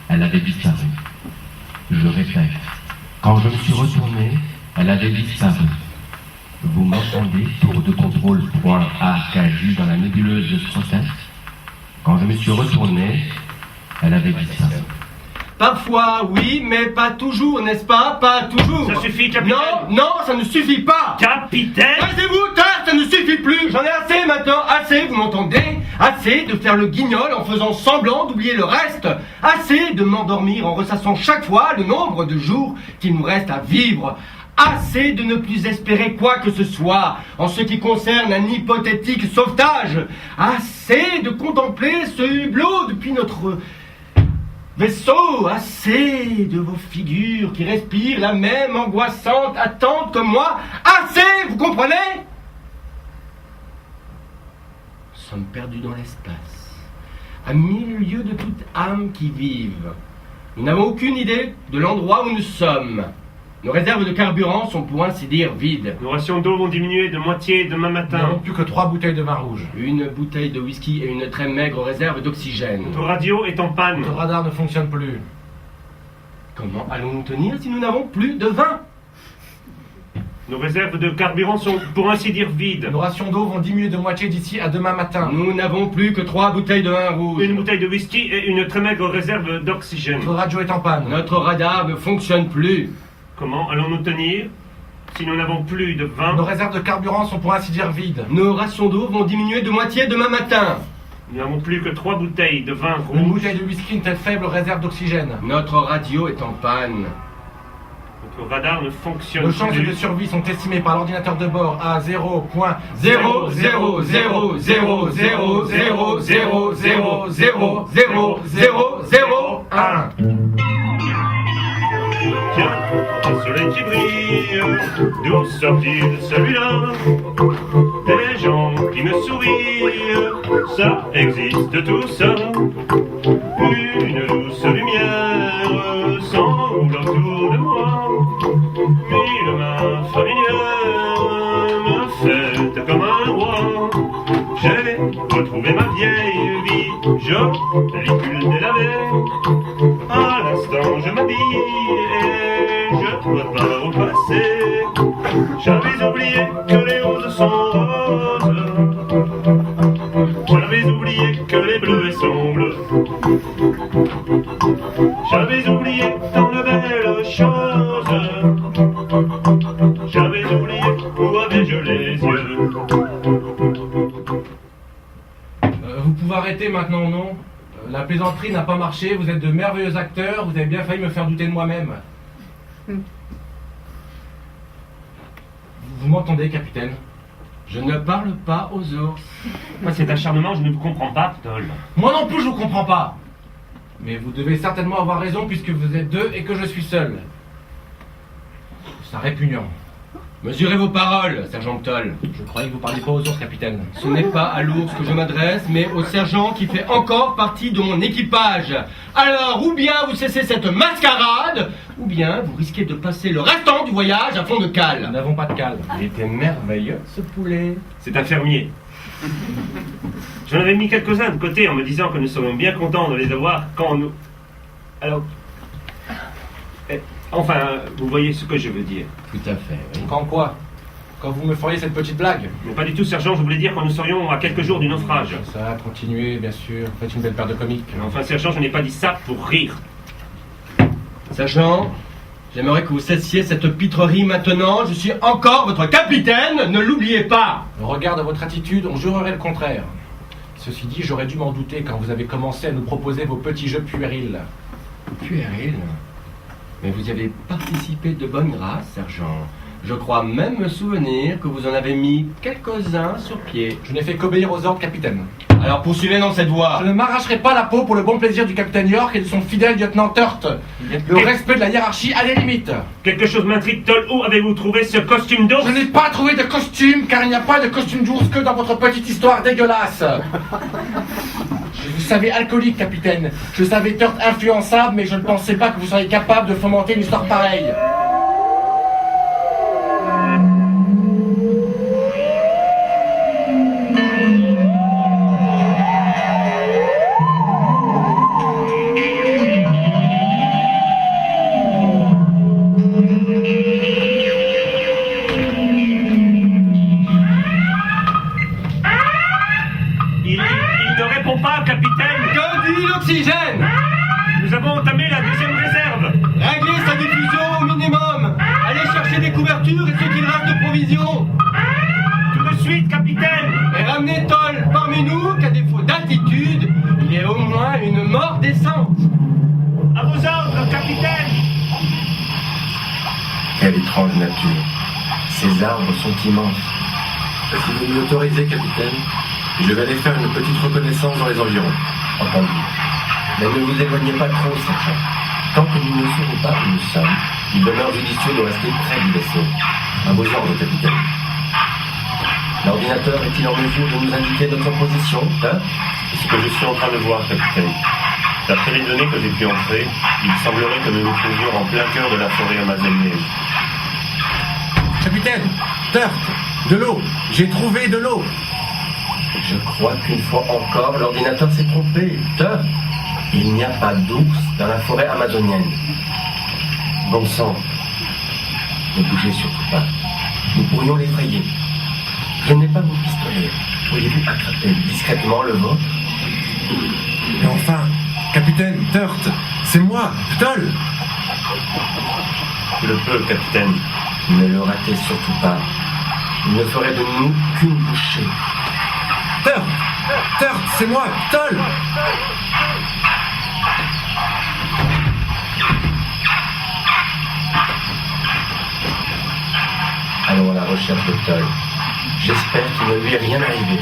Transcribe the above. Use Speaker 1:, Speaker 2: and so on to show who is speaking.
Speaker 1: Elle avait disparu. Je répète, quand je me suis retourné, elle avait disparu. Vous m'entendez, tour de contrôle, point AKJ dans la nébuleuse de Strotest. Quand je me suis retourné, elle avait disparu.
Speaker 2: Parfois, oui, mais pas toujours, n'est-ce pas? Pas toujours.
Speaker 3: Ça suffit, capitaine.
Speaker 2: Non, ça ne suffit pas.
Speaker 3: Capitaine.
Speaker 2: Taisez-vous, ça ne suffit plus. J'en ai assez maintenant, assez, vous m'entendez? Assez de faire le guignol en faisant semblant d'oublier le reste. Assez de m'endormir en ressassant chaque fois le nombre de jours qu'il nous reste à vivre. Assez de ne plus espérer quoi que ce soit en ce qui concerne un hypothétique sauvetage. Assez de contempler ce hublot depuis notre vaisseau. Assez de vos figures qui respirent la même angoissante attente que moi. Assez, vous comprenez? Nous sommes perdus dans l'espace, à 1000 lieues de toute âme qui vive. Nous n'avons aucune idée de l'endroit où nous sommes. Nos réserves de carburant sont pour ainsi dire vides.
Speaker 3: Nos rations d'eau vont diminuer de moitié demain matin.
Speaker 4: Nous n'avons plus que 3 bouteilles de vin rouge.
Speaker 2: Une bouteille de whisky et une très maigre réserve d'oxygène.
Speaker 3: Notre radio est en panne.
Speaker 4: Notre radar ne fonctionne plus.
Speaker 2: Comment allons-nous tenir si nous n'avons plus de vin?
Speaker 3: Nos réserves de carburant sont pour ainsi dire vides.
Speaker 4: Nos rations d'eau vont diminuer de moitié d'ici à demain matin.
Speaker 2: Nous n'avons plus que 3 bouteilles de vin rouge.
Speaker 3: Une bouteille de whisky et une très maigre réserve d'oxygène.
Speaker 4: Notre radio est en panne.
Speaker 2: Notre radar ne fonctionne plus.
Speaker 3: Comment allons-nous tenir si nous n'avons plus de vin?
Speaker 4: Nos réserves de carburant sont pour ainsi dire vides.
Speaker 2: Nos rations d'eau vont diminuer de moitié demain matin.
Speaker 3: Nous n'avons plus que 3 bouteilles de vin
Speaker 4: Une
Speaker 3: rouge.
Speaker 4: bouteille de whisky, une telle faible réserve d'oxygène.
Speaker 2: Notre radio est en panne.
Speaker 3: Notre radar ne fonctionne
Speaker 4: Nos chances
Speaker 3: plus.
Speaker 4: de survie sont estimées par l'ordinateur de bord à 0,0000000000001.
Speaker 3: Tiens, le soleil qui brille, d'où sort-il celui-là? Des gens qui me sourient, ça existe tout ça. Une douce lumière semble autour de moi. Mille mains familières me fêtent comme un roi. J'ai retrouvé ma vieille vie, jolie délavée. À l'instant je m'habille et je repars au passé. J'avais oublié que les roses sont roses. J'avais oublié que les bleus sont bleus. J'avais oublié tant de belles choses. J'avais oublié où avais-je les yeux.
Speaker 4: Vous pouvez arrêter maintenant, non? La plaisanterie n'a pas marché, vous êtes de merveilleux acteurs, vous avez bien failli me faire douter de moi-même. Vous m'entendez, capitaine?
Speaker 2: Je ne parle pas aux ours.
Speaker 3: Moi, cet acharnement, je ne vous comprends pas, Ptol.
Speaker 4: Moi non plus, je vous comprends pas. Mais vous devez certainement avoir raison puisque vous êtes deux et que je suis seul. C'est répugnant.
Speaker 2: Mesurez vos paroles, sergent Ptol.
Speaker 4: Je croyais que vous parliez pas aux ours, capitaine.
Speaker 2: Ce n'est pas à l'ours que je m'adresse, mais au sergent qui fait encore partie de mon équipage. Alors, ou bien vous cessez cette mascarade, ou bien vous risquez de passer le restant du voyage à fond de
Speaker 4: Nous
Speaker 2: cale.
Speaker 4: n'avons pas de calme.
Speaker 2: Il était merveilleux, ce poulet.
Speaker 3: C'est un fermier. J'en avais mis quelques-uns de côté en me disant que nous serions bien contents de les avoir quand nous... Alors... Enfin, vous voyez ce que je veux dire.
Speaker 2: Tout à fait, oui.
Speaker 4: Quand quoi? Quand vous me feriez cette petite blague?
Speaker 3: Mais pas du tout, sergent, je voulais dire que nous serions à quelques jours du naufrage.
Speaker 4: Ça, continuez, bien sûr. Faites une belle paire de comiques.
Speaker 3: Mais enfin, sergent, je n'ai pas dit ça pour rire.
Speaker 2: Sergent, j'aimerais que vous cessiez cette pitrerie maintenant. Je suis encore votre capitaine, ne l'oubliez pas.
Speaker 4: Au regard de votre attitude, on jurerait le contraire. Ceci dit, j'aurais dû m'en douter quand vous avez commencé à nous proposer vos petits jeux puérils.
Speaker 2: Puéril. Mais vous y avez participé de bonne grâce, sergent. Je crois même me souvenir que vous en avez mis quelques-uns sur pied.
Speaker 4: Je n'ai fait qu'obéir aux ordres, capitaine.
Speaker 2: Alors poursuivez dans cette voie.
Speaker 4: Je ne m'arracherai pas la peau pour le bon plaisir du capitaine York et de son fidèle lieutenant Turt. Le respect de la hiérarchie a des limites.
Speaker 3: Quelque chose m'intrigue, Toll. Où avez-vous trouvé ce costume d'ours?
Speaker 4: Je n'ai pas trouvé de costume, car il n'y a pas de costume d'ours que dans votre petite histoire dégueulasse. Je vous savais alcoolique, capitaine. Je savais Turt influençable, mais je ne pensais pas que vous seriez capable de fomenter une histoire pareille.
Speaker 3: Il ne répond pas, capitaine.
Speaker 2: Que dit l'oxygène?
Speaker 3: Nous avons entamé la deuxième réserve.
Speaker 2: Réglez sa diffusion au minimum. Allez chercher des couvertures et ce qu'il reste de provisions.
Speaker 3: Tout de suite, capitaine.
Speaker 2: Et ramenez Toll parmi nous, qu'à défaut d'altitude, il est au moins une mort décente.
Speaker 3: À vos ordres, capitaine.
Speaker 1: Quelle étrange nature. Ces arbres sont immenses. Si vous m'y autorisez, capitaine, je vais aller faire une petite reconnaissance dans les environs. Entendu. Mais ne vous éloignez pas trop, sergent. Tant que nous ne saurons pas où nous sommes, il demeure judicieux de rester près du vaisseau. À vos ordres, capitaine. L'ordinateur est-il en mesure de nous indiquer notre position, hein?
Speaker 3: C'est ce que je suis en train de voir, capitaine. D'après les données que j'ai pu entrer, il semblerait que nous nous trouvions en plein cœur de la forêt amazonienne.
Speaker 5: Capitaine, Turt, de l'eau. J'ai trouvé de l'eau.
Speaker 1: Je crois qu'une fois encore, l'ordinateur s'est trompé. Turt, il n'y a pas d'ours dans la forêt amazonienne. Bon sang, ne bougez surtout pas. Nous pourrions l'effrayer. Je n'ai pas mon pistolet. Pourriez-vous attraper discrètement le vôtre?
Speaker 5: Et enfin, capitaine, Turt, c'est moi, Toll.
Speaker 3: Je le peux, capitaine.
Speaker 1: Ne le ratez surtout pas. Il ne ferait de nous qu'une bouchée.
Speaker 5: Turt, c'est moi, Toll.
Speaker 1: Allons à la recherche de Toll. J'espère qu'il ne lui est rien arrivé.